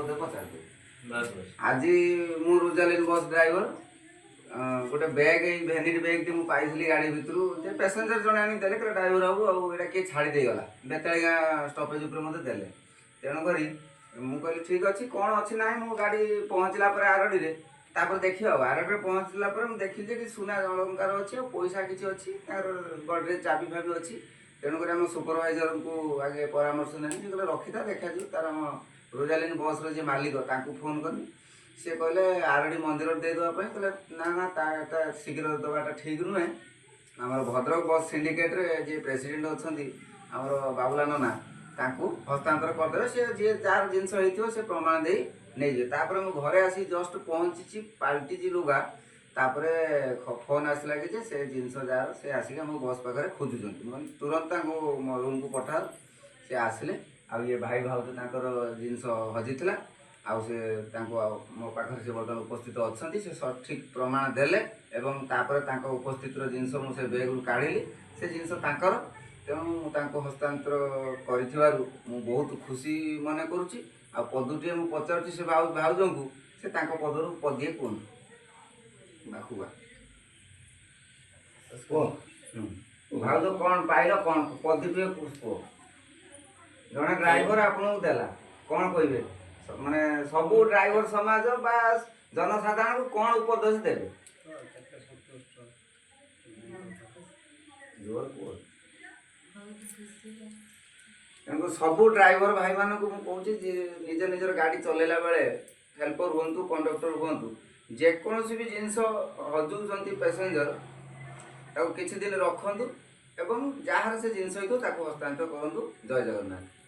पदे पचार बस बस आज मु रोजालिन बस ड्राइवर गोटे बैग भैनिटी बैग मुझे पाई गाड़ी भितर पैसेंजर जन आनी देले ड्राइवर बाबू आउटा किए छाड़ी देगला बेताली गाँ स्टपेज उपर मत देले तेणुक मुझे कहली ठीक अच्छे कौन अच्छी ना मो गाड़ी पहुँचला आरडी देखिए आरडी पहुँचला मुझे देखिली कि सुना अलंकार अच्छी पैसा किसी अच्छी गडरेज चाबी फाबी अच्छी तेणुक आम सुपरभाइजर को आगे परामर्श नेली रखी था देखा तार रोजालिन बस रे मालिक फोन करनी सी कहले आरडी मंदिर दे देवाई कहले ना ना शीघ्र दबाटा ठीक नुहे आम भद्रक बस सिंडिकेट रे जे प्रेसिडेंट अच्छा आमर बाबुला नना ताकू हस्तांतर करदे सी जी जार जिनस से प्रमाण दे नहीं तापर मु घरे आसी जस्ट पहुँची पाल्टी लुगा तापर फोन आसला कि से जिनस जार से आसिक आम बस पाखे खोजुंट तुरंत रूम को पठाओ से आसिले आ ये भाई भाउज तांकर जिनस हजिला आउ से मो पाखे से बर्तमान उपस्थित अच्छा से सठिक प्रमाण देले एवं तापर उपस्थित जिनस मुझे बैग रू काढ़ी से जिनस तांकर तेणु हस्तांतर कर बहुत खुशी मन करुच्ची आ पदुटे मुझे पचार से भाउज को से पदर पदिए कहूँ बाखुआ भाउज कौन पाइल कौन पदुटे कह जड़े ड्राइवर आपको देला कौन कहे माने सबू ड्राइवर समाज बा जनसाधारण को कौन उपदेश देवे सबू ड्राइवर भाई मान को मुझे निज निजर गाड़ी चलेला बेले हेल्पर हूँ कंडक्टर हूँ जेकोसी भी जिनस हजुंट पैसेंजर किसी दिन रखु एवं जहाँ से जिनस हस्तांतर करूँ। जय जगन्नाथ।